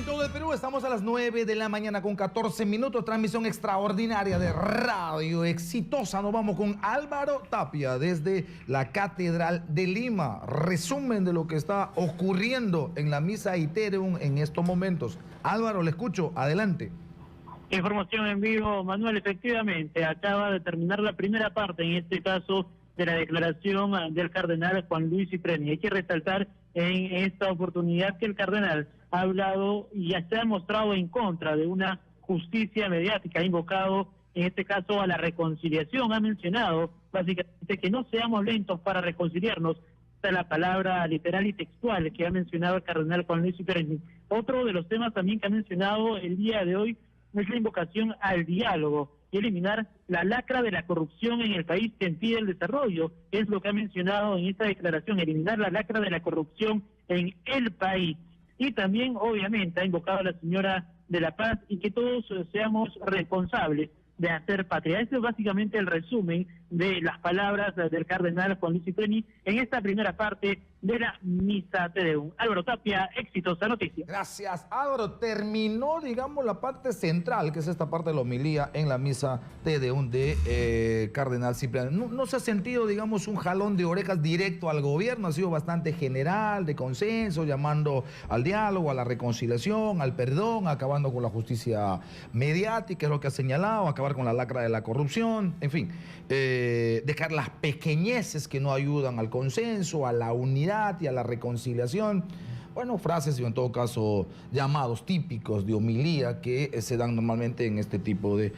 todo el Perú, estamos a las 9 de la mañana con 14 minutos, transmisión extraordinaria de radio exitosa. Nos vamos con Álvaro Tapia desde la Catedral de Lima. Resumen de lo que está ocurriendo en la misa Iterum en estos momentos. Álvaro, le escucho, adelante. Información en vivo, Manuel, efectivamente, acaba de terminar la primera parte, en este caso, de la declaración del cardenal Juan Luis Cipriani. Hay que resaltar en esta oportunidad que el cardenal ha hablado y ya se ha mostrado en contra de una justicia mediática, ha invocado en este caso a la reconciliación, ha mencionado básicamente que no seamos lentos para reconciliarnos, esta es la palabra literal y textual que ha mencionado el cardenal Juan Luis Cipriani. Otro de los temas también que ha mencionado el día de hoy es la invocación al diálogo y eliminar la lacra de la corrupción en el país que impide el desarrollo, es lo que ha mencionado en esta declaración, eliminar la lacra de la corrupción en el país. Y también, obviamente, ha invocado a la señora de la Paz y que todos seamos responsables de hacer patria. Ese es básicamente el resumen de las palabras del cardenal Juan Luis Cipriani en esta primera parte de la misa Tedeum. Álvaro Tapia, exitosa noticia. Gracias, Álvaro. Terminó, digamos, la parte central, que es esta parte de la homilía en la misa Tedeum de cardenal Cipriani. No se ha sentido, digamos, un jalón de orejas directo al gobierno, ha sido bastante general, de consenso, llamando al diálogo, a la reconciliación, al perdón, acabando con la justicia mediática, es lo que ha señalado, acabar con la lacra de la corrupción, en fin, dejar las pequeñeces que no ayudan al consenso, a la unidad y a la reconciliación. Bueno, frases y en todo caso llamados típicos de homilía que se dan normalmente en este tipo de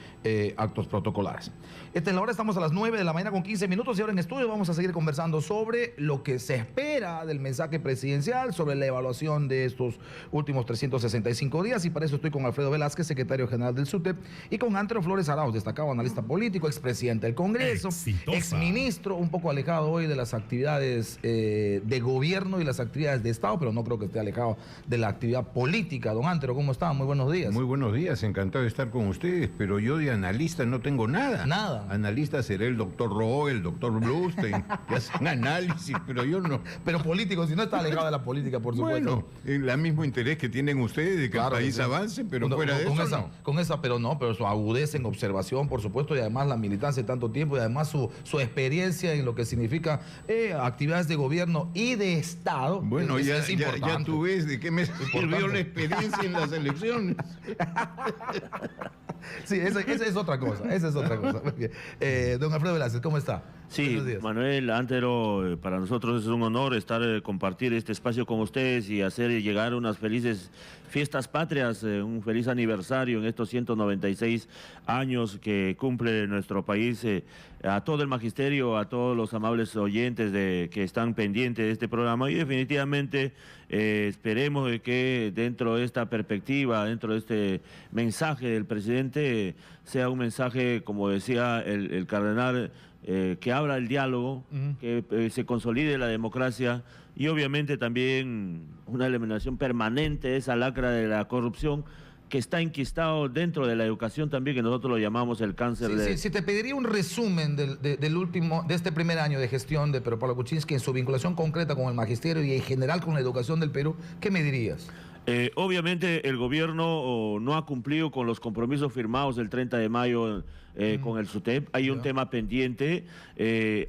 actos protocolares. Esta es la hora, estamos a las 9 de la mañana con 15 minutos y ahora en estudio vamos a seguir conversando sobre lo que se espera del mensaje presidencial, sobre la evaluación de estos últimos 365 días y para eso estoy con Alfredo Velázquez, secretario general del SUTEP, y con Antero Flores Arauz, destacado analista político, expresidente del Congreso, exministro, un poco alejado hoy de las actividades de gobierno y las actividades de Estado, pero no creo que esté alejado de la actividad política. Don Antero, ¿cómo está? Muy buenos días. Muy buenos días, encantado de estar con ustedes, pero yo de analista no tengo nada. Nada. Analista será el doctor Roe, el doctor Blustein, que hacen análisis, pero yo no. Pero político, si no está alejado de la política, por supuesto. Bueno, el mismo interés que tienen ustedes de que el país avance, pero fuera de eso no. Con esa, pero su agudeza en observación, por supuesto, y además la militancia de tanto tiempo, y además su experiencia en lo que significa actividades de gobierno y de Estado. Bueno, ya tú ves de qué me sirvió la experiencia en las elecciones. Sí, esa es otra cosa, don Alfredo Velázquez, ¿cómo está? Sí, Manuel, Antero, para nosotros es un honor compartir este espacio con ustedes y hacer llegar unas felices fiestas patrias, un feliz aniversario en estos 196 años que cumple nuestro país, a todo el magisterio, a todos los amables oyentes que están pendientes de este programa y definitivamente esperemos de que dentro de esta perspectiva, dentro de este mensaje del presidente, sea un mensaje, como decía el cardenal, que abra el diálogo, que se consolide la democracia y obviamente también una eliminación permanente de esa lacra de la corrupción que está enquistado dentro de la educación también, que nosotros lo llamamos el cáncer. Si te pediría un resumen de este primer año de gestión de Pedro Pablo Kuczynski en su vinculación concreta con el magisterio y en general con la educación del Perú, ¿qué me dirías? Obviamente el gobierno no ha cumplido con los compromisos firmados el 30 de mayo con el SUTEP. Hay un tema pendiente.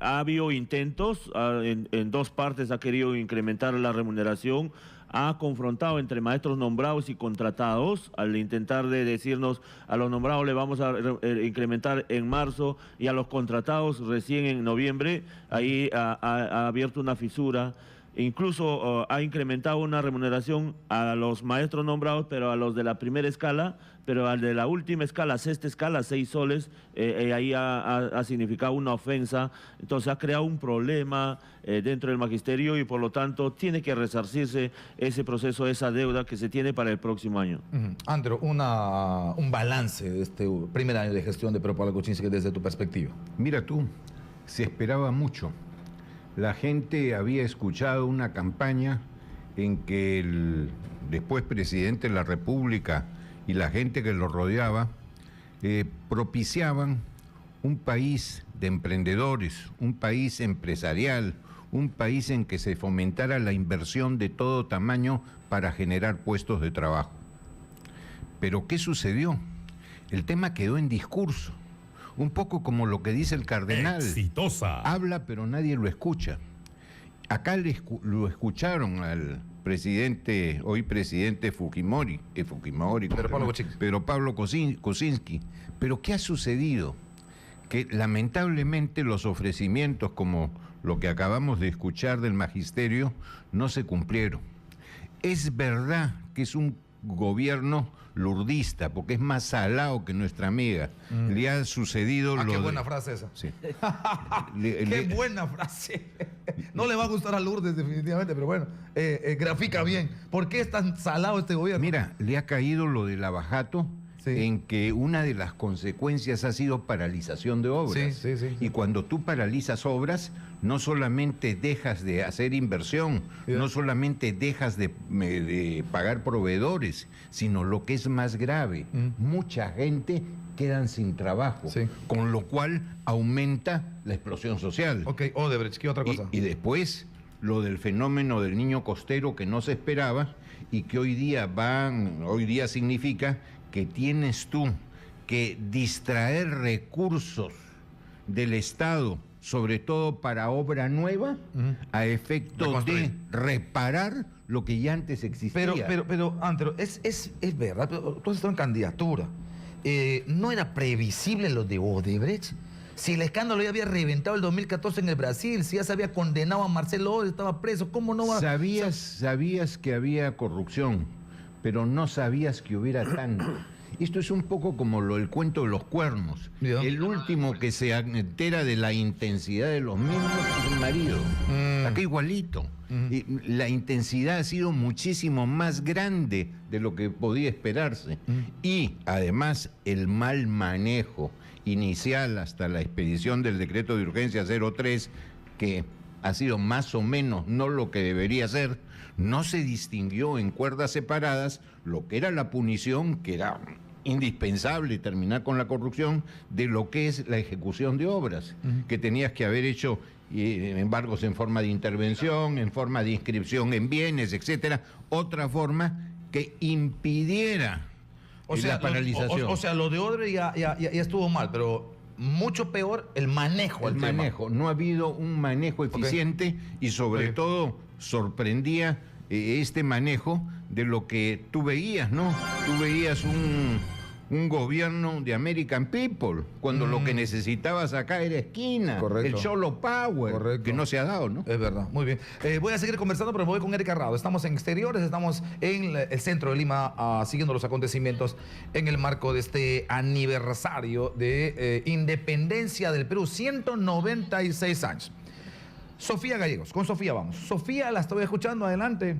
Ha habido intentos, en dos partes ha querido incrementar la remuneración. Ha confrontado entre maestros nombrados y contratados al intentar de decirnos a los nombrados le vamos a incrementar en marzo y a los contratados recién en noviembre. Ahí ha abierto una fisura. Incluso ha incrementado una remuneración a los maestros nombrados, pero a los de la primera escala, pero al de la última escala, sexta escala, 6 soles, ahí ha significado una ofensa. Entonces ha creado un problema dentro del magisterio y por lo tanto tiene que resarcirse ese proceso, esa deuda que se tiene para el próximo año. Andrew, un balance de este primer año de gestión de Pedro Pablo Kuczynski desde tu perspectiva. Mira tú, se esperaba mucho. La gente había escuchado una campaña en que el después presidente de la República y la gente que lo rodeaba propiciaban un país de emprendedores, un país empresarial, un país en que se fomentara la inversión de todo tamaño para generar puestos de trabajo. Pero ¿qué sucedió? El tema quedó en discurso, un poco como lo que dice el cardenal. Exitosa. Habla pero nadie lo escucha. Acá lo escucharon al presidente, hoy presidente Fujimori, Pedro Pablo Kuczynski. Pero ¿qué ha sucedido? Que lamentablemente los ofrecimientos, como lo que acabamos de escuchar del magisterio, no se cumplieron. Es verdad que es un gobierno lurdista, porque es más salado que nuestra amiga. Le ha sucedido lo qué buena frase esa. Sí. Qué buena frase. No le va a gustar a Lourdes definitivamente, pero bueno, grafica bien. ¿Por qué es tan salado este gobierno? Mira, le ha caído lo del abajato, sí, en que una de las consecuencias ha sido paralización de obras. Sí. Y cuando tú paralizas obras, no solamente dejas de hacer inversión, no solamente dejas de pagar proveedores, sino lo que es más grave, mucha gente quedan sin trabajo, con lo cual aumenta la explosión social. Ok, Odebrecht, ¿qué otra cosa? Y después lo del fenómeno del niño costero que no se esperaba y que hoy día significa que tienes tú que distraer recursos del Estado, sobre todo para obra nueva, a efecto de reparar lo que ya antes existía. Pero Antero, es verdad, tú has estado en candidatura. ¿No era previsible lo de Odebrecht? Si el escándalo ya había reventado el 2014 en el Brasil, si ya se había condenado a Marcelo Odebrecht, estaba preso, ¿cómo no va? Sabías que había corrupción, pero no sabías que hubiera tanto. Esto es un poco como el cuento de los cuernos. ¿Ya? El último que se entera de la intensidad de los mismos es el marido. Acá igualito. Y la intensidad ha sido muchísimo más grande de lo que podía esperarse. Y además el mal manejo inicial hasta la expedición del decreto de urgencia 03, que ha sido más o menos no lo que debería ser, no se distinguió en cuerdas separadas lo que era la punición, que era indispensable terminar con la corrupción, de lo que es la ejecución de obras, que tenías que haber hecho embargos en forma de intervención, en forma de inscripción en bienes, etcétera, otra forma que impidiera la paralización. O sea, lo de Odebrecht ya estuvo mal, pero mucho peor el manejo. No ha habido un manejo eficiente y sobre todo sorprendía este manejo de lo que tú veías, ¿no? Tú veías un gobierno de American People, cuando lo que necesitabas acá era esquina. Correcto. El solo power. Correcto. Que no se ha dado, ¿no? Es verdad, muy bien. Voy a seguir conversando, pero me voy con Erika Rado. Estamos en exteriores, estamos en el centro de Lima, siguiendo los acontecimientos en el marco de este aniversario de independencia del Perú, 196 años. Sofía Gallegos, con Sofía vamos. Sofía, la estoy escuchando, adelante.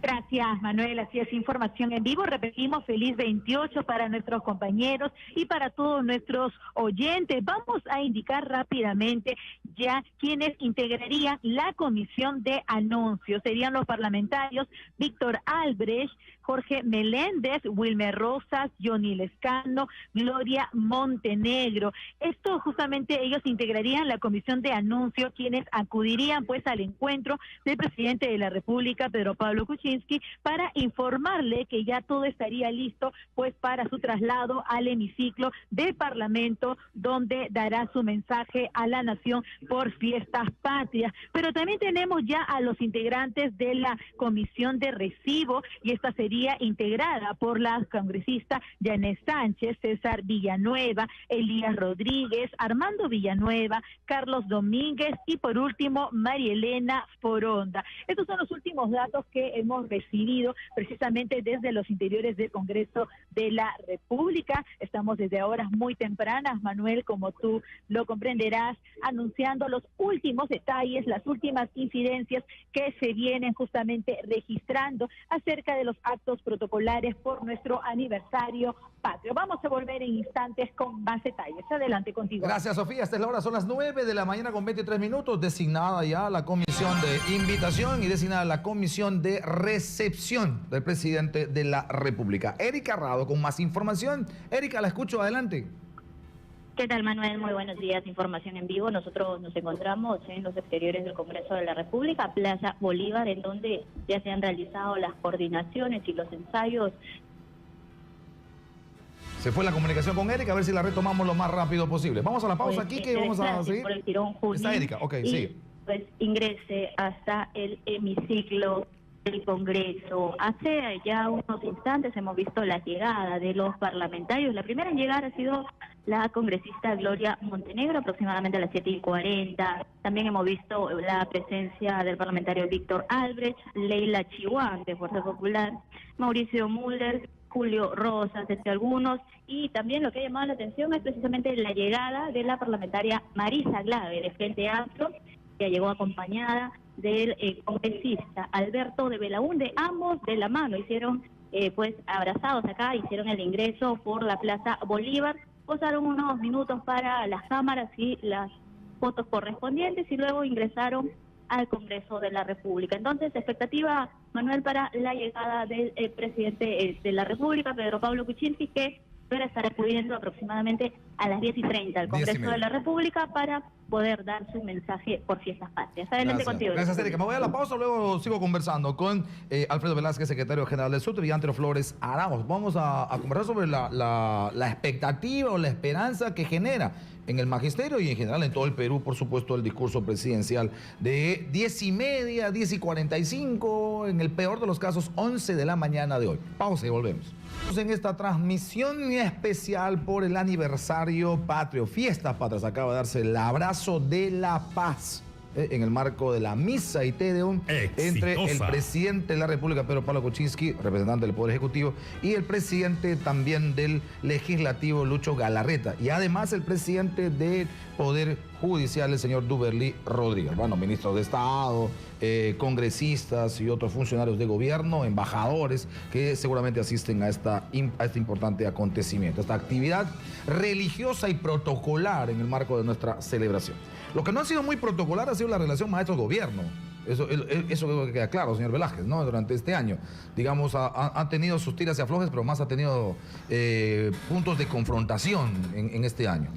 Gracias, Manuel. Así es, información en vivo. Repetimos, feliz 28 para nuestros compañeros y para todos nuestros oyentes. Vamos a indicar rápidamente ya quienes integrarían la comisión de anuncios. Serían los parlamentarios Víctor Albrecht, Jorge Meléndez, Wilmer Rosas, Johnny Lescano, Gloria Montenegro. Esto justamente ellos integrarían la comisión de anuncios, quienes acudirían pues al encuentro del presidente de la República, Pedro Pablo Kuczynski, para informarle que ya todo estaría listo pues para su traslado al hemiciclo del Parlamento, donde dará su mensaje a la nación por fiestas patrias. Pero también tenemos ya a los integrantes de la comisión de recibo, y esta sería integrada por las congresistas Yanet Sánchez, César Villanueva, Elías Rodríguez, Armando Villanueva, Carlos Domínguez y por último María Elena Foronda. Estos son los últimos datos que hemos recibido precisamente desde los interiores del Congreso de la República. Estamos desde horas muy tempranas, Manuel, como tú lo comprenderás, anunciando los últimos detalles, las últimas incidencias que se vienen justamente registrando acerca de los actos protocolares por nuestro aniversario patrio. Vamos a volver en instantes con más detalles. Adelante contigo. Gracias, Sofía. Hasta la hora son las 9 de la mañana con 23 minutos. Designada ya la comisión de invitación y designada la comisión de recepción del presidente de la República. Erika Rado con más información. Erika, la escucho. Adelante. ¿Qué tal, Manuel? Muy buenos días. Información en vivo. Nosotros nos encontramos en los exteriores del Congreso de la República, Plaza Bolívar, en donde ya se han realizado las coordinaciones y los ensayos Se fue la comunicación con Erika, a ver si la retomamos lo más rápido posible. Vamos a la pausa Pues, aquí, que vamos a seguir. por el tirón, Junín, Está Erika, ok, y, sí. pues ingrese hasta el hemiciclo del Congreso. Hace ya unos instantes hemos visto la llegada de los parlamentarios. La primera en llegar ha sido la congresista Gloria Montenegro, aproximadamente a las 7:40. También hemos visto la presencia del parlamentario Víctor Albrecht, Leila Chihuán, de Fuerza Popular, Mauricio Müller, Julio Rosas, entre algunos, y también lo que ha llamado la atención es precisamente la llegada de la parlamentaria Marisa Glave, de Frente Amplio, que llegó acompañada del congresista Alberto de Belaúnde, ambos de la mano, hicieron pues abrazados acá, hicieron el ingreso por la Plaza Bolívar, posaron unos minutos para las cámaras y las fotos correspondientes y luego ingresaron al Congreso de la República. Entonces, expectativa, Manuel, para la llegada del presidente de la República, Pedro Pablo Kuczynski, que debe estar acudiendo aproximadamente a las 10:30 al Congreso de la República para poder dar su mensaje por fiestas patrias. Adelante contigo. Gracias, Erika. Me voy a la pausa, luego sigo conversando con Alfredo Velázquez, secretario general del SUTEP, y Antero Flores Arauz. Vamos a conversar sobre la expectativa o la esperanza que genera en el magisterio y en general en todo el Perú, por supuesto, el discurso presidencial de 10:30, 10:45, en el peor de los casos, 11 de la mañana de hoy. Pausa y volvemos. En esta transmisión especial por el aniversario patrio, Fiestas Patrias, acaba de darse el abrazo de la paz en el marco de la misa y Te Deum entre el presidente de la República, Pedro Pablo Kuczynski, representante del Poder Ejecutivo, y el presidente también del Legislativo, Lucho Galarreta, y además el presidente del Poder Judicial, el señor Duberly Rodríguez. Bueno, ministros de Estado, congresistas y otros funcionarios de gobierno, embajadores, que seguramente asisten a este importante acontecimiento, esta actividad religiosa y protocolar en el marco de nuestra celebración. Lo que no ha sido muy protocolar ha sido la relación maestro-gobierno. Eso creo que queda claro, señor Velázquez, ¿no? Durante este año, digamos, ha tenido sus tiras y aflojes, pero más ha tenido puntos de confrontación en este año.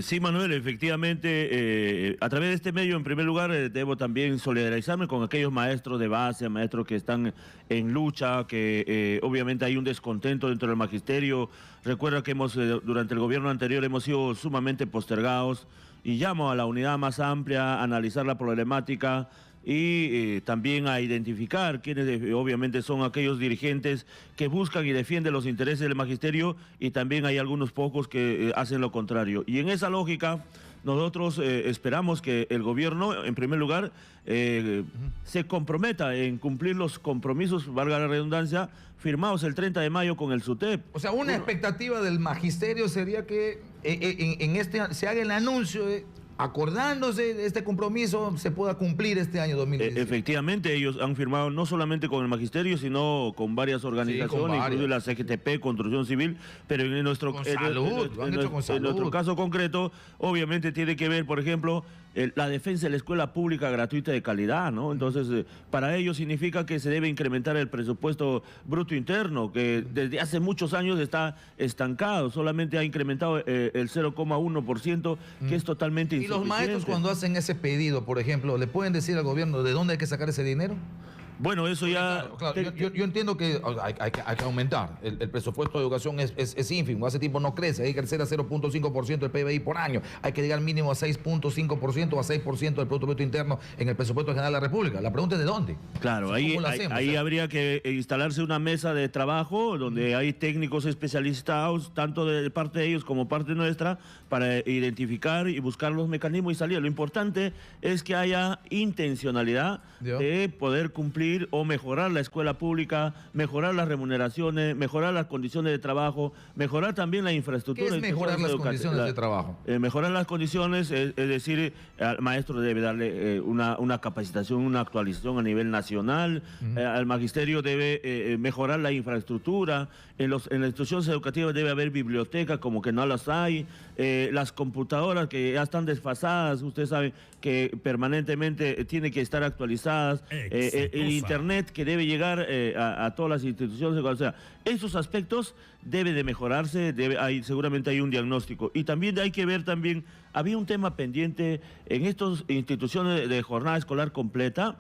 Sí, Manuel, efectivamente, a través de este medio, en primer lugar, debo también solidarizarme con aquellos maestros de base, maestros que están en lucha, que obviamente hay un descontento dentro del magisterio. Recuerda que durante el gobierno anterior hemos sido sumamente postergados, y llamo a la unidad más amplia, a analizar la problemática y también a identificar quiénes obviamente son aquellos dirigentes que buscan y defienden los intereses del magisterio, y también hay algunos pocos que hacen lo contrario. Y en esa lógica, nosotros esperamos que el gobierno, en primer lugar, se comprometa en cumplir los compromisos, valga la redundancia, firmados el 30 de mayo con el SUTEP. O sea, una expectativa del magisterio sería que se haga el anuncio acordándose de este compromiso, se pueda cumplir este año 2017. Efectivamente, ellos han firmado no solamente con el magisterio, sino con varias organizaciones, incluso la CGTP, Construcción Civil, pero en nuestro caso concreto, obviamente tiene que ver, por ejemplo, la defensa de la escuela pública gratuita de calidad, ¿no? Entonces, para ello significa que se debe incrementar el presupuesto bruto interno, que desde hace muchos años está estancado, solamente ha incrementado el 0,1%, que es totalmente insuficiente. ¿Y los maestros, cuando hacen ese pedido, por ejemplo, le pueden decir al gobierno de dónde hay que sacar ese dinero? Bueno, eso ya... Claro, yo entiendo que hay que aumentar. El presupuesto de educación es ínfimo. Hace tiempo no crece. Hay que crecer a 0.5% del PBI por año. Hay que llegar mínimo a 6.5% o a 6% del Producto Bruto Interno en el presupuesto general de la República. La pregunta es ¿de dónde? Claro, ahí habría que instalarse una mesa de trabajo donde hay técnicos especializados, tanto de parte de ellos como parte nuestra, para identificar y buscar los mecanismos y salir. Lo importante es que haya intencionalidad de poder cumplir o mejorar la escuela pública, mejorar las remuneraciones, mejorar las condiciones de trabajo, mejorar también la infraestructura. ¿Qué es mejorar las condiciones de trabajo? Mejorar las condiciones, es decir, al maestro debe darle una capacitación, una actualización a nivel nacional, al magisterio debe mejorar la infraestructura, en las instituciones educativas debe haber bibliotecas como que no las hay, las computadoras que ya están desfasadas, usted sabe que permanentemente tiene que estar actualizadas, el internet que debe llegar a todas las instituciones, o sea, esos aspectos deben de mejorarse, seguramente hay un diagnóstico. Y también hay que ver había un tema pendiente en estas instituciones de jornada escolar completa,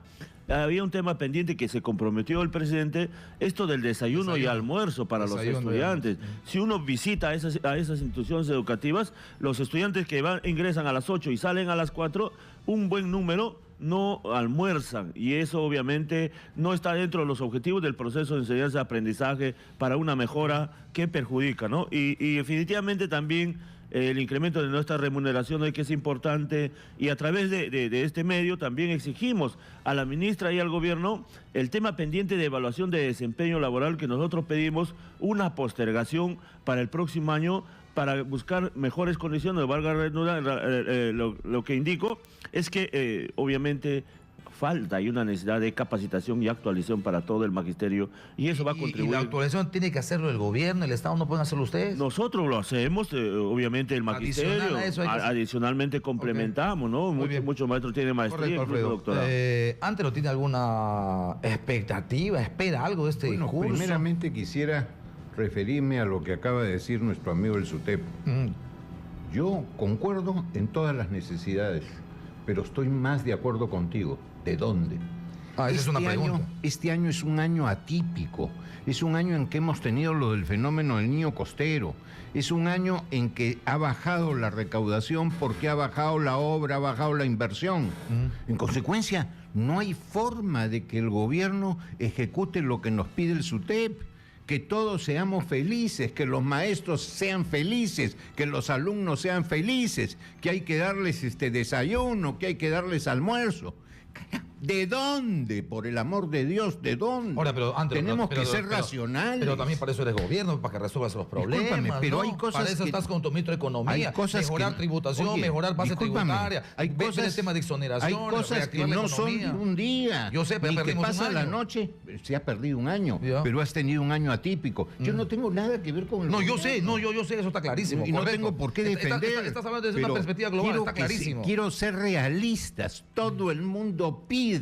había un tema pendiente que se comprometió el presidente, esto del desayuno y almuerzo para los estudiantes. Si uno visita a esas instituciones educativas, los estudiantes que ingresan a las 8 y salen a las 4, un buen número no almuerzan, y eso obviamente no está dentro de los objetivos del proceso de enseñanza-aprendizaje para una mejora que perjudica, ¿no? Y definitivamente también el incremento de nuestra remuneración, que es importante, y a través de este medio también exigimos a la ministra y al gobierno el tema pendiente de evaluación de desempeño laboral, que nosotros pedimos una postergación para el próximo año para buscar mejores condiciones. Valga lo que indico es que obviamente falta y una necesidad de capacitación y actualización para todo el magisterio, y eso va a contribuir. ¿Y la actualización tiene que hacerlo el gobierno, el Estado, no pueden hacerlo ustedes? Nosotros lo hacemos, obviamente el magisterio. Adicionalmente complementamos, ¿no? Muchos maestros tienen maestría, incluso doctorado. ¿Antes no tiene alguna expectativa, espera algo de este curso? Primeramente quisiera referirme a lo que acaba de decir nuestro amigo el SUTEP. Yo concuerdo en todas las necesidades, pero estoy más de acuerdo contigo. ¿De dónde? Esa es una pregunta. Este año es un año atípico. Es un año en que hemos tenido lo del fenómeno del niño costero. Es un año en que ha bajado la recaudación porque ha bajado la obra, ha bajado la inversión. En consecuencia, no hay forma de que el gobierno ejecute lo que nos pide el SUTEP. Que todos seamos felices, que los maestros sean felices, que los alumnos sean felices, que hay que darles desayuno, que hay que darles almuerzo. ¿De dónde? Por el amor de Dios, ¿de dónde? Ahora, tenemos que ser racionales. Pero también para eso eres gobierno, para que resuelvas los problemas. Discúlpame, pero ¿no? hay cosas para eso estás con tu ministro de Economía. Mejorar tributación, mejorar base tributaria. Hay cosas, el tema de exoneración. Hay cosas que no son de un día. Yo sé, pero ni que pasa la noche. Se ha perdido un año, pero has tenido un año atípico. Yo no tengo nada que ver con el gobierno. Yo sé, eso está clarísimo. Y no tengo por qué defender. Estás hablando desde una perspectiva global, está clarísimo. Quiero ser realistas. Todo el mundo pide.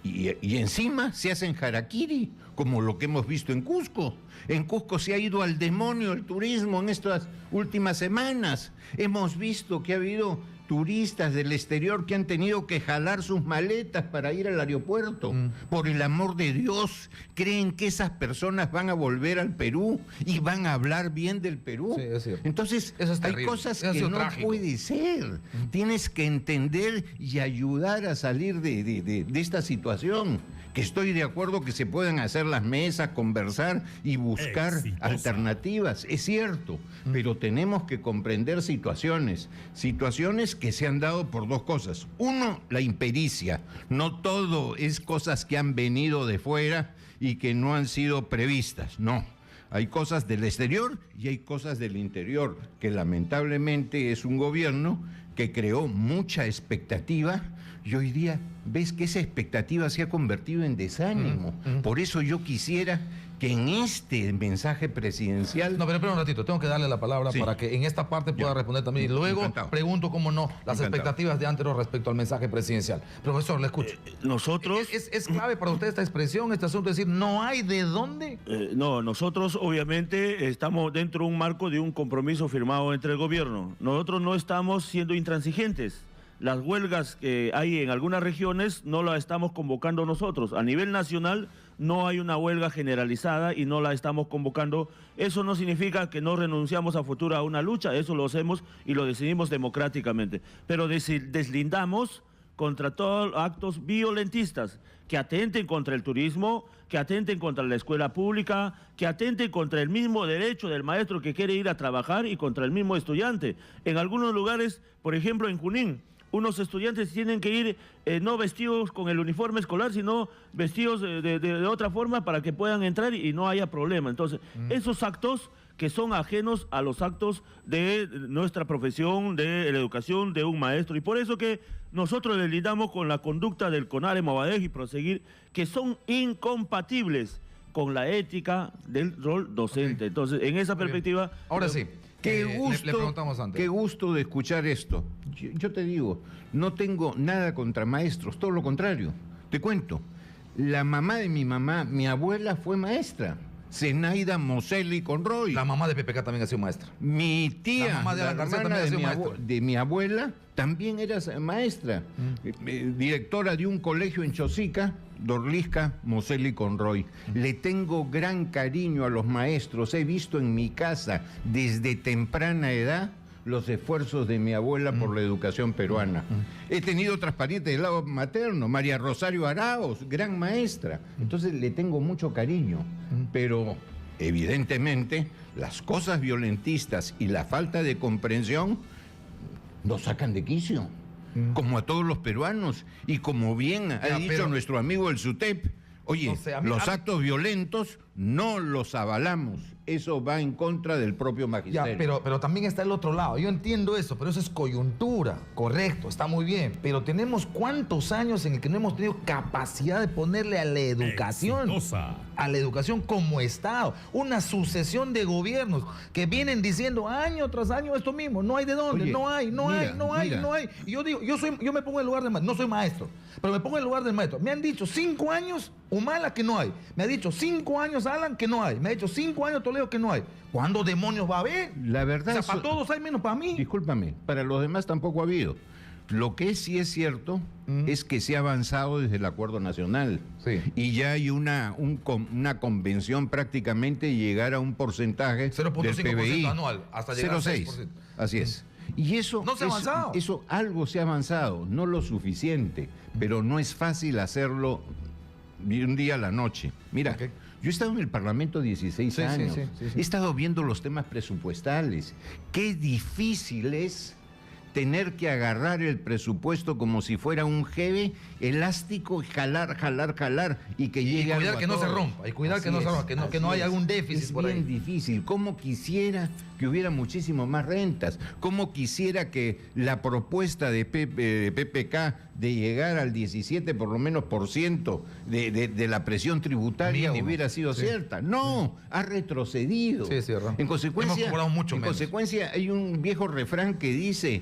Y encima se hacen harakiri, como lo que hemos visto en Cusco. En Cusco se ha ido al demonio el turismo en estas últimas semanas. Hemos visto que ha habido turistas del exterior que han tenido que jalar sus maletas para ir al aeropuerto. Por el amor de Dios, ¿creen que esas personas van a volver al Perú y van a hablar bien del Perú? Sí, es cierto. Entonces, hay cosas que no puede ser. Tienes que entender y ayudar a salir de esta situación. Que estoy de acuerdo que se puedan hacer las mesas, conversar y buscar alternativas, es cierto, pero tenemos que comprender situaciones que se han dado por dos cosas. Uno, la impericia. No todo es cosas que han venido de fuera y que no han sido previstas, no. Hay cosas del exterior y hay cosas del interior, que lamentablemente es un gobierno que creó mucha expectativa y hoy día ves que esa expectativa se ha convertido en desánimo. Por eso yo quisiera que en este mensaje presidencial... No, pero espera un ratito, tengo que darle la palabra para que en esta parte pueda responder también. Y luego pregunto, cómo no, las expectativas de Antero respecto al mensaje presidencial. Profesor, le escucho. Nosotros... ¿Es clave para usted esta expresión, este asunto? Es decir, ¿no hay de dónde? No, nosotros obviamente estamos dentro de un marco de un compromiso firmado entre el gobierno. Nosotros no estamos siendo intransigentes. Las huelgas que hay en algunas regiones no las estamos convocando nosotros. A nivel nacional no hay una huelga generalizada y no la estamos convocando. Eso no significa que no renunciamos a futuro a una lucha, eso lo hacemos y lo decidimos democráticamente. Pero deslindamos contra todos los actos violentistas que atenten contra el turismo, que atenten contra la escuela pública, que atenten contra el mismo derecho del maestro que quiere ir a trabajar y contra el mismo estudiante. En algunos lugares, por ejemplo en Junín, unos estudiantes tienen que ir no vestidos con el uniforme escolar, sino vestidos de otra forma para que puedan entrar y no haya problema. Entonces, esos actos que son ajenos a los actos de nuestra profesión, de la educación de un maestro. Y por eso que nosotros le lindamos con la conducta del CONARE Movadej y Proseguir, que son incompatibles con la ética del rol docente. Entonces, en esa perspectiva... Ahora sí. Qué gusto de escuchar esto. Yo te digo, no tengo nada contra maestros, todo lo contrario. Te cuento, la mamá de mi mamá, mi abuela fue maestra, Zenaida Moselli Conroy. La mamá de PPK también ha sido maestra. Mi tía, la hermana de mi abuela, también eras maestra, directora de un colegio en Chosica, Dorlisca, Moseli Conroy. Le tengo gran cariño a los maestros. He visto en mi casa desde temprana edad los esfuerzos de mi abuela por la educación peruana. He tenido otras parientes del lado materno, María Rosario Arauz, gran maestra. Entonces le tengo mucho cariño, pero evidentemente las cosas violentistas y la falta de comprensión nos sacan de quicio, como a todos los peruanos, y como bien ha dicho nuestro amigo el SUTEP, oye, no sé, los actos violentos no los avalamos. Eso va en contra del propio magisterio. Ya, pero también está el otro lado. Yo entiendo eso, pero eso es coyuntura. Correcto, está muy bien. Pero tenemos cuántos años en el que no hemos tenido capacidad de ponerle a la educación. Exitosa. A la educación como Estado. Una sucesión de gobiernos que vienen diciendo año tras año esto mismo. No hay de dónde, no hay. Y yo digo, yo me pongo en el lugar del maestro. No soy maestro, pero me pongo en el lugar del maestro. Me han dicho 5 años Humala que no hay. Me ha dicho 5 años Alan que no hay. Me ha dicho 5 años Toledo que no hay. ¿Cuándo demonios va a haber? La verdad, o sea, para todos hay menos para mí. Discúlpame, para los demás tampoco ha habido. Lo que sí es cierto es que se ha avanzado desde el Acuerdo Nacional. Sí. Y ya hay una convención prácticamente de llegar a un porcentaje 0.5% anual, hasta llegar a 6%. Así es. Y eso, ¿no se ha avanzado? Eso algo se ha avanzado, no lo suficiente, pero no es fácil hacerlo de un día a la noche. Mira, yo he estado en el Parlamento 16 años, he estado viendo los temas presupuestales. Qué difícil es tener que agarrar el presupuesto como si fuera un jeve elástico y jalar, y que llegue algo a cuidar que no se rompa, y cuidar que no se rompa, que no haya algún déficit por ahí. Es bien difícil. Cómo quisiera que hubiera muchísimo más rentas, cómo quisiera que la propuesta de PPK de llegar al 17 por lo menos % de la presión tributaria mínimo hubiera sido cierta. No, ha retrocedido. En consecuencia, hay un viejo refrán que dice: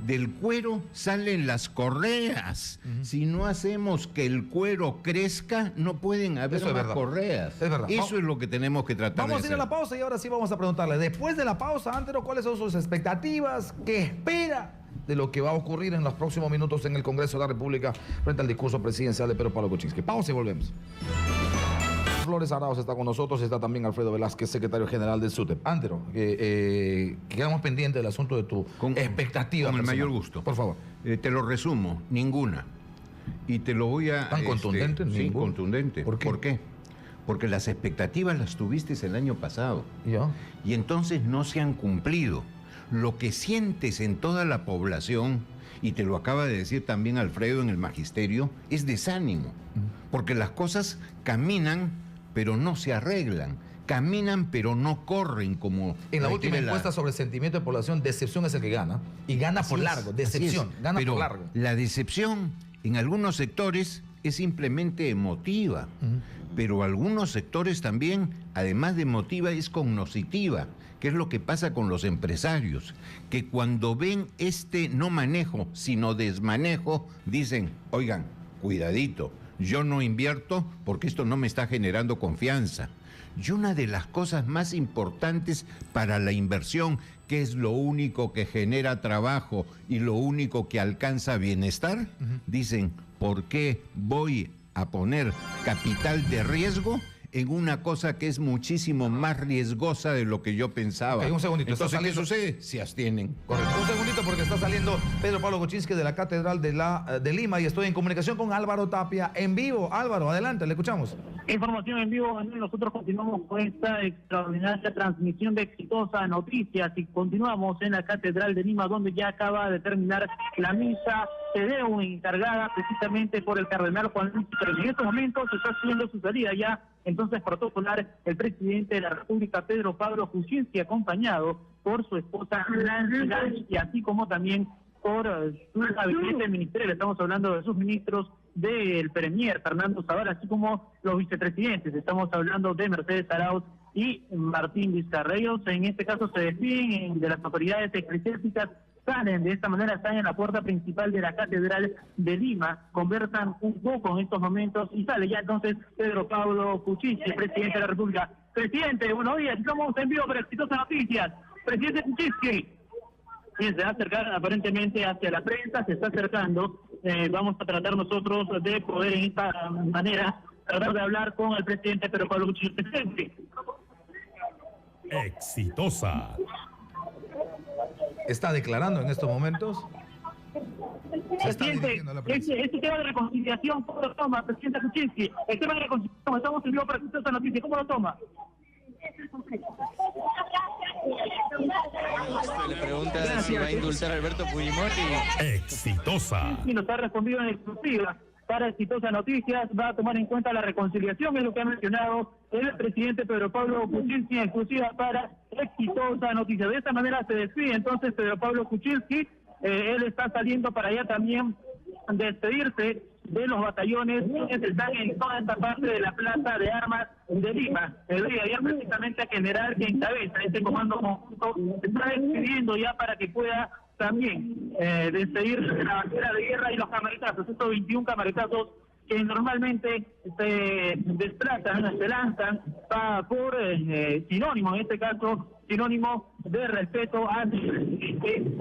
del cuero salen las correas. Si no hacemos que el cuero crezca, no pueden haber más correas. Es verdad. Eso es lo que tenemos que tratar de hacer. Vamos a ir a la pausa y ahora sí vamos a preguntarle, después de la pausa, Antero, ¿cuáles son sus expectativas? ¿Qué espera de lo que va a ocurrir en los próximos minutos en el Congreso de la República frente al discurso presidencial de Pedro Pablo Kuczynski? Pausa y volvemos. Flores Arauz está con nosotros, está también Alfredo Velázquez, secretario general del SUTEP. Antero, quedamos pendientes del asunto de tu expectativa. Con el mayor gusto. Por favor. Te lo resumo, ninguna. Y te lo voy a... ¿Tan contundente? Sí, contundente. ¿Por qué? Porque las expectativas las tuviste el año pasado. ¿Ya? Y entonces no se han cumplido. Lo que sientes en toda la población, y te lo acaba de decir también Alfredo en el magisterio, es desánimo. Porque las cosas caminan, pero no se arreglan. Caminan, pero no corren como... En la última encuesta sobre sentimiento de población, decepción es el que gana. Y gana por largo. Decepción, gana por largo. La decepción en algunos sectores es simplemente emotiva. Pero algunos sectores también, además de emotiva, es cognoscitiva. ¿Qué es lo que pasa con los empresarios? Que cuando ven no manejo, sino desmanejo, dicen, oigan, cuidadito, yo no invierto porque esto no me está generando confianza. Y una de las cosas más importantes para la inversión, que es lo único que genera trabajo y lo único que alcanza bienestar, dicen, ¿por qué voy a poner capital de riesgo en una cosa que es muchísimo más riesgosa de lo que yo pensaba? Un segundito. Entonces, ¿qué sucede? Se abstienen. Correcto. Un segundito, porque está saliendo Pedro Pablo Kuczynski de la Catedral de Lima y estoy en comunicación con Álvaro Tapia en vivo. Álvaro, adelante, le escuchamos. Información en vivo, Manuel. Nosotros continuamos con esta extraordinaria transmisión de Exitosa Noticias y continuamos en la Catedral de Lima, donde ya acaba de terminar la misa Tedeum encargada precisamente por el cardenal Juan Luis Pérez. En estos momentos se está haciendo su salida ya, entonces protocolar, el presidente de la República, Pedro Pablo Kuczynski, acompañado por su esposa Nancy, y así como también por su gabinete ministerial. Estamos hablando de sus ministros, del premier Fernando Zavala, así como los vicepresidentes. Estamos hablando de Mercedes Arauz y Martín Vizcarra. En este caso se despiden de las autoridades eclesiásticas, salen de esta manera, están en la puerta principal de la Catedral de Lima, conversan un poco en estos momentos y sale ya entonces Pedro Pablo Kuczynski, presidente de la República. Presidente, buenos días, estamos en vivo para Exitosa Noticias. Presidente Kuczynski. quien se va a acercar aparentemente hacia la prensa, se está acercando. Vamos a tratar nosotros de poder en esta manera tratar de hablar con el presidente Pedro Pablo Kuczynski. Exitosa. ¿Está declarando en estos momentos? Se está Presidente, dirigiendo a la prensa. este tema de reconciliación, ¿cómo lo toma, presidente Kuczynski? El tema de reconciliación, estamos en vivo para esta noticia, ¿cómo lo toma? Le pregunta si va a indultar a Alberto Fujimori. Exitosa. Y nos ha respondido en exclusiva para Exitosa Noticias, va a tomar en cuenta la reconciliación, es lo que ha mencionado el presidente Pedro Pablo Kuczynski en exclusiva para Exitosa Noticias. De esta manera se despide entonces Pedro Pablo Kuczynski. Él está saliendo para allá también despedirse de los batallones que están en toda esta parte de la Plaza de Armas de Lima. El día de ayer precisamente el general que encabeza este comando conjunto se está despidiendo ya para que pueda también despedirse de la bandera de guerra y los camaretazos, estos 21 camaretazos que normalmente se desplazan, se lanzan por sinónimo, en este caso, sinónimo de respeto a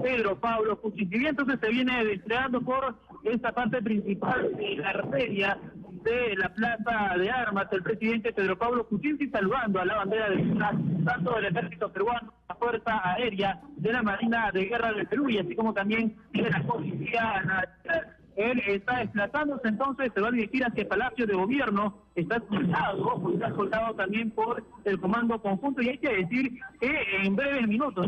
Pedro Pablo Kuczynski. Y entonces se viene desplegando por esta parte principal de la arteria de la Plaza de Armas, el presidente Pedro Pablo Kuczynski saludando a la bandera de tanto del ejército peruano, la Fuerza Aérea, de la Marina de Guerra del Perú y así como también de la Policía Nacional. Él está desplazándose, entonces se va a dirigir hacia el Palacio de Gobierno, está escoltado también por el Comando Conjunto, y hay que decir que en breves minutos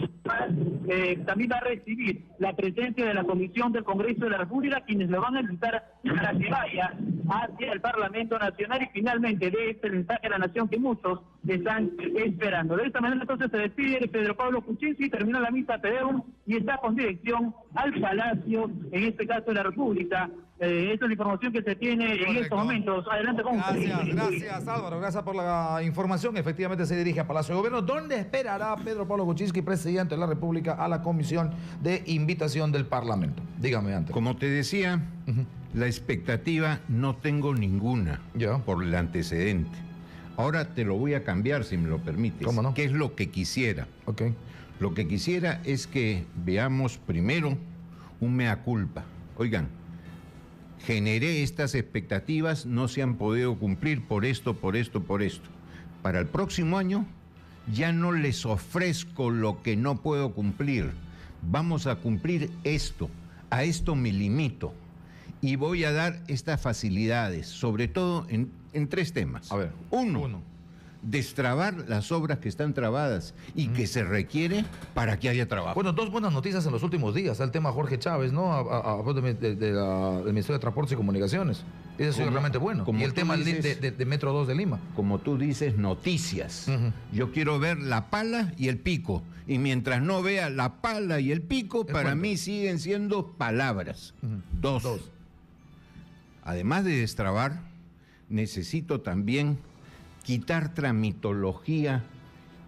también va a recibir la presencia de la Comisión del Congreso de la República, quienes lo van a invitar para que vaya hacia el Parlamento Nacional y finalmente dé este mensaje a la nación que muchos están esperando. De esta manera entonces se despide Pedro Pablo Kuczynski, termina la misa Tedeum y está con dirección al Palacio, en este caso de la República. Esta es la información que se tiene en estos momentos. Adelante con Gracias Álvaro, gracias por la información. Efectivamente se dirige a Palacio de Gobierno, donde esperará Pedro Pablo Kuczynski, presidente de la República, a la comisión de invitación del Parlamento. Dígame antes. Como te decía, la expectativa no tengo ninguna por el antecedente. Ahora te lo voy a cambiar, si me lo permites. ¿Cómo no? ¿Qué es lo que quisiera? Okay. Lo que quisiera es que veamos primero un mea culpa. Oigan, generé estas expectativas, no se han podido cumplir por esto. Para el próximo año ya no les ofrezco lo que no puedo cumplir. Vamos a cumplir esto, a esto me limito. Y voy a dar estas facilidades, sobre todo en tres temas. A ver. Uno, destrabar las obras que están trabadas y que se requiere para que haya trabajo. Bueno, dos buenas noticias en los últimos días. El tema Jorge Chávez, ¿no? Del Ministerio de Transportes y Comunicaciones. Eso es realmente bueno. Y el tema de Metro 2 de Lima. Como tú dices, noticias. Yo quiero ver la pala y el pico. Y mientras no vea la pala y el pico, para mí siguen siendo palabras. Dos. Además de destrabar, necesito también quitar tramitología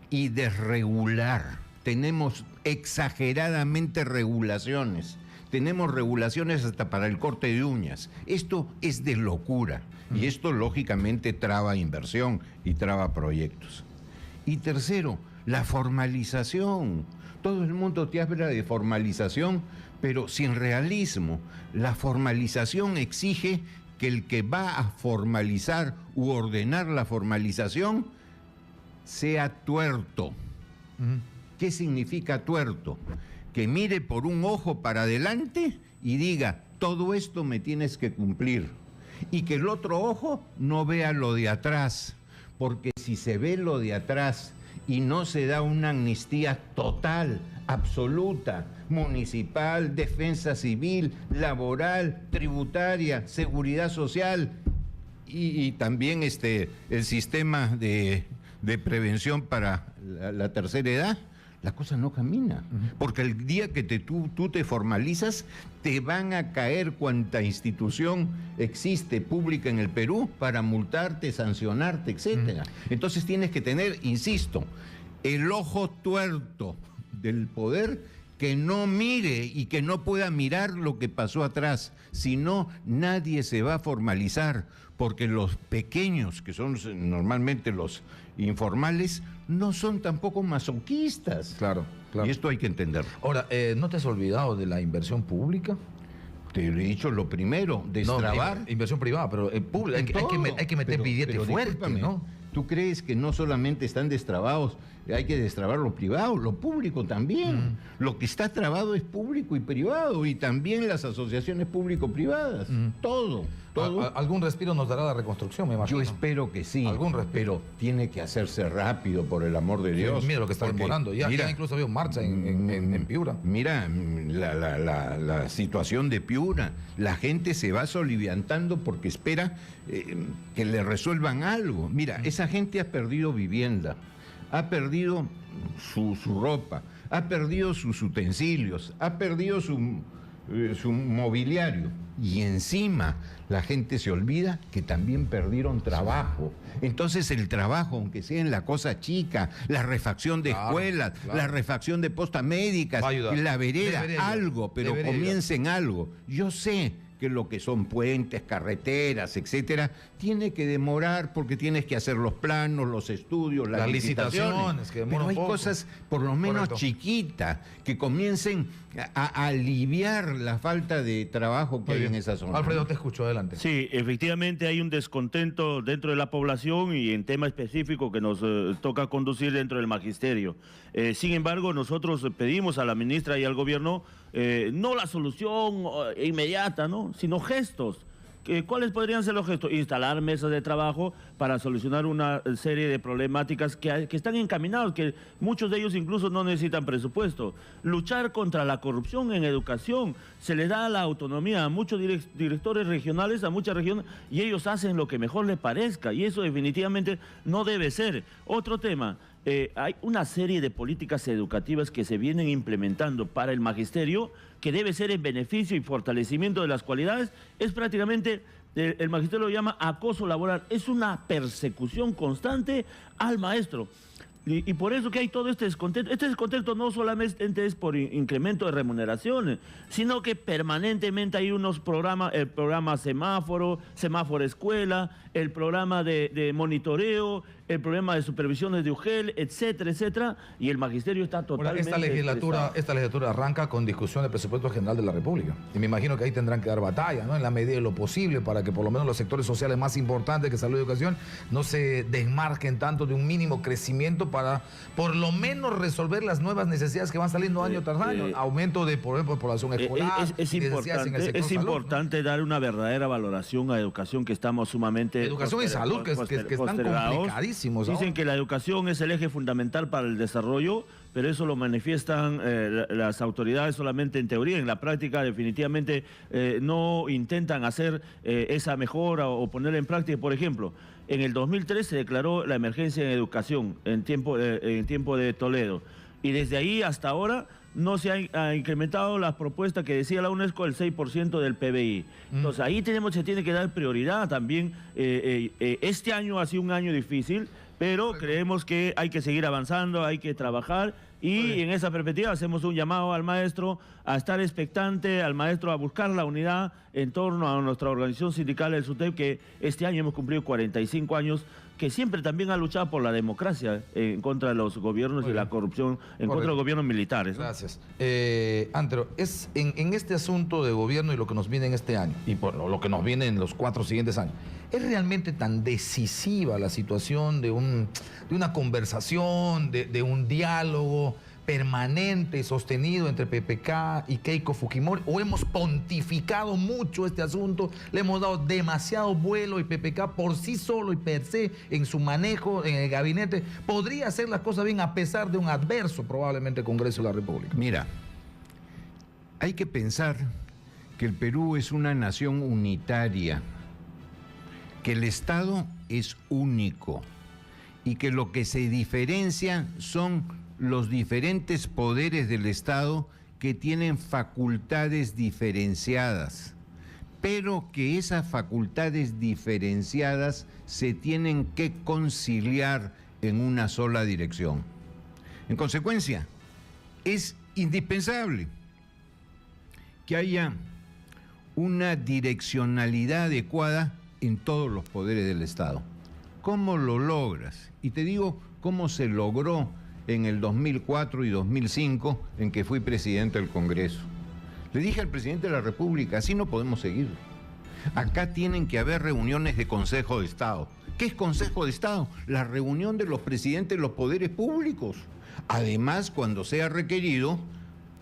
y desregular. Tenemos exageradamente regulaciones. Tenemos regulaciones hasta para el corte de uñas. Esto es de locura. Y esto lógicamente traba inversión y traba proyectos. Y tercero, la formalización. Todo el mundo te habla de formalización, pero sin realismo. La formalización exige que el que va a formalizar u ordenar la formalización sea tuerto. ¿Qué significa tuerto? Que mire por un ojo para adelante y diga, todo esto me tienes que cumplir. Y que el otro ojo no vea lo de atrás, porque si se ve lo de atrás y no se da una amnistía total, absoluta, municipal, defensa civil, laboral, tributaria, seguridad social y también el sistema de prevención para la tercera edad, la cosa no camina. Porque el día que tú te formalizas, te van a caer cuanta institución existe pública en el Perú para multarte, sancionarte, etcétera. Entonces tienes que tener, insisto, el ojo tuerto del poder que no mire y que no pueda mirar lo que pasó atrás. Si no, nadie se va a formalizar, porque los pequeños, que son normalmente los informales, no son tampoco masoquistas. Claro, claro. Y esto hay que entenderlo. Ahora, ¿no te has olvidado de la inversión pública? Te he dicho lo primero, destrabar. No, inversión privada, pero pública, hay que meter billete fuerte, discúlpame, ¿no? ¿Tú crees que no solamente están destrabados, hay que destrabar lo privado, lo público también? Lo que está trabado es público y privado, y también las asociaciones público-privadas. Todo. ¿Algún respiro nos dará la reconstrucción, me imagino? Yo espero que sí. Algún respiro. Pero tiene que hacerse rápido, por el amor de Dios. Mira lo que está demorando. Ya incluso había marcha en Piura. Mira la situación de Piura. La gente se va soliviantando porque espera que le resuelvan algo. Mira, esa gente ha perdido vivienda, ha perdido su ropa, ha perdido sus utensilios, ha perdido su mobiliario. Y encima la gente se olvida que también perdieron trabajo. Entonces el trabajo, aunque sea en la cosa chica, la refacción de escuelas, la refacción de postas médicas, la vereda, algo, pero comiencen algo. Yo sé que lo que son puentes, carreteras, etcétera, tiene que demorar porque tienes que hacer los planos, los estudios, las licitaciones, que pero hay cosas por lo menos chiquitas que comiencen a aliviar la falta de trabajo que hay en esa zona. Alfredo, te escucho, adelante. Sí, efectivamente hay un descontento dentro de la población y en tema específico que nos toca conducir dentro del magisterio. Sin embargo, nosotros pedimos a la ministra y al gobierno no la solución inmediata, ¿no?, sino gestos. ¿Cuáles podrían ser los gestos? Instalar mesas de trabajo para solucionar una serie de problemáticas que están encaminados, que muchos de ellos incluso no necesitan presupuesto. Luchar contra la corrupción en educación. Se les da la autonomía a muchos directores regionales, a muchas regiones, y ellos hacen lo que mejor les parezca, y eso definitivamente no debe ser. Otro tema. Hay una serie de políticas educativas que se vienen implementando para el magisterio que debe ser en beneficio y fortalecimiento de las cualidades. Es prácticamente, el magisterio lo llama acoso laboral, es una persecución constante al maestro. Y por eso que hay todo este descontento. Este descontento no solamente es por incremento de remuneraciones, sino que permanentemente hay unos programas, el programa semáforo escuela, el programa de monitoreo, el programa de supervisiones de UGEL, etcétera, etcétera, y el magisterio está totalmente esta legislatura arranca con discusión del presupuesto general de la República. Y me imagino que ahí tendrán que dar batalla, ¿no?, en la medida de lo posible, para que por lo menos los sectores sociales más importantes que salud y educación no se desmarquen tanto de un mínimo crecimiento para por lo menos resolver las nuevas necesidades que van saliendo año tras año. Aumento de, por ejemplo, de población escolar. Es importante dar una verdadera valoración a educación, que estamos sumamente... Educación y salud, que están complicadísimos. Dicen que la educación es el eje fundamental para el desarrollo, pero eso lo manifiestan las autoridades solamente en teoría. En la práctica definitivamente no intentan hacer esa mejora o ponerla en práctica. Por ejemplo, en el 2003 se declaró la emergencia en educación en tiempo de Toledo, y desde ahí hasta ahora no se ha incrementado las propuestas que decía la UNESCO, el 6% del PBI. Entonces ahí se tiene que dar prioridad también. Este año ha sido un año difícil, pero creemos que hay que seguir avanzando, hay que trabajar, y en esa perspectiva hacemos un llamado al maestro a estar expectante, al maestro a buscar la unidad en torno a nuestra organización sindical, el SUTEP, que este año hemos cumplido 45 años, que siempre también ha luchado por la democracia en contra de los gobiernos y la corrupción, en contra de los gobiernos militares, ¿no? Gracias. Antero, es en este asunto de gobierno y lo que nos viene en este año, y por lo que nos viene en los 4 siguientes años, ¿es realmente tan decisiva la situación de una conversación, de un diálogo permanente y sostenido entre PPK y Keiko Fujimori? ¿O hemos pontificado mucho este asunto, le hemos dado demasiado vuelo, y PPK por sí solo y per se en su manejo en el gabinete podría hacer las cosas bien a pesar de un adverso probablemente Congreso de la República? Mira, hay que pensar que el Perú es una nación unitaria, que el Estado es único y que lo que se diferencia son los diferentes poderes del Estado que tienen facultades diferenciadas, pero que esas facultades diferenciadas se tienen que conciliar en una sola dirección. En consecuencia, es indispensable que haya una direccionalidad adecuada en todos los poderes del Estado. ¿Cómo lo logras? Y te digo cómo se logró en el 2004 y 2005, en que fui presidente del Congreso. Le dije al presidente de la República, así no podemos seguir. Acá tienen que haber reuniones de Consejo de Estado. ¿Qué es Consejo de Estado? La reunión de los presidentes de los poderes públicos. Además, cuando sea requerido,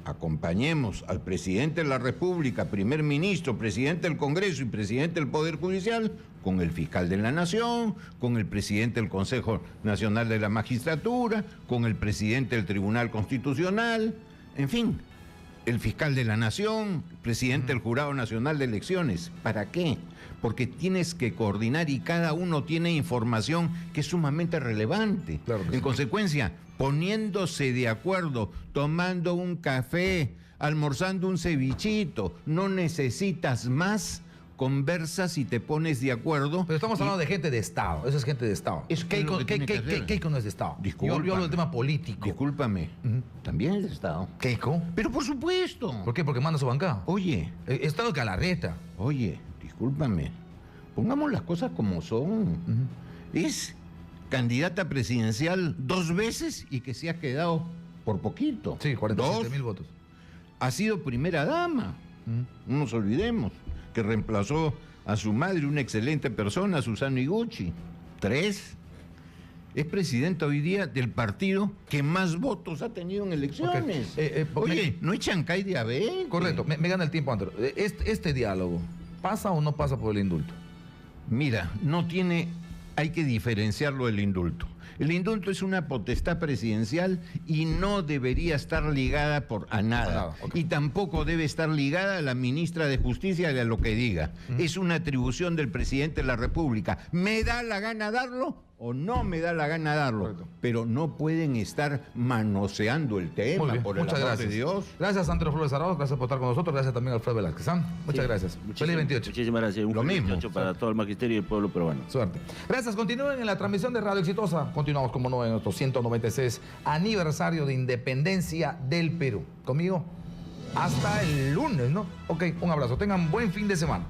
acompañemos al presidente de la República, primer ministro, presidente del Congreso y presidente del Poder Judicial con el fiscal de la Nación, con el presidente del Consejo Nacional de la Magistratura, con el presidente del Tribunal Constitucional, en fin, el fiscal de la Nación, presidente del Jurado Nacional de Elecciones. ¿Para qué? Porque tienes que coordinar y cada uno tiene información que es sumamente relevante. Claro que en sí. consecuencia, poniéndose de acuerdo, tomando un café, almorzando un cevichito, no necesitas más, conversas y te pones de acuerdo. Pero estamos hablando de gente de Estado, eso es gente de Estado. Es que Keiko, lo que tiene que hacer. Keiko no es de Estado. Discúlpame. Yo hablo del tema político. Discúlpame, también es de Estado. ¿Keiko? Pero por supuesto. ¿Por qué? Porque manda su bancada. Oye, Estado Galarreta. oye, discúlpame. Pongamos las cosas como son. Es candidata presidencial 2 veces y que se ha quedado por poquito. Sí, 47.000 2. votos. Ha sido primera dama. No nos olvidemos que reemplazó a su madre, una excelente persona, Susana Iguchi. 3. Es presidenta hoy día del partido que más votos ha tenido en elecciones. Ok. Oye, no es Chancay de Abel. Correcto, me gana el tiempo, Andrés. Este diálogo, ¿pasa o no pasa por el indulto? Mira, hay que diferenciarlo del indulto. El indulto es una potestad presidencial y no debería estar ligada a nada. Okay. Y tampoco debe estar ligada a la ministra de Justicia y a lo que diga. Es una atribución del presidente de la República. ¿Me da la gana darlo o no me da la gana darlo? Correcto. Pero no pueden estar manoseando el tema, Muy bien, por el muchas amor gracias. de Dios. Gracias, Andrés Flores Arauz, gracias por estar con nosotros, gracias también a Alfredo Velázquez. Muchas gracias. Feliz 28. Muchísimas gracias. Un Lo feliz mismo. 28 para todo el magisterio y el pueblo peruano. Suerte. Gracias. Continúen en la transmisión de Radio Exitosa. Continuamos, como no, en nuestro 196 aniversario de independencia del Perú. Conmigo hasta el lunes, ¿no? Ok, un abrazo. Tengan buen fin de semana.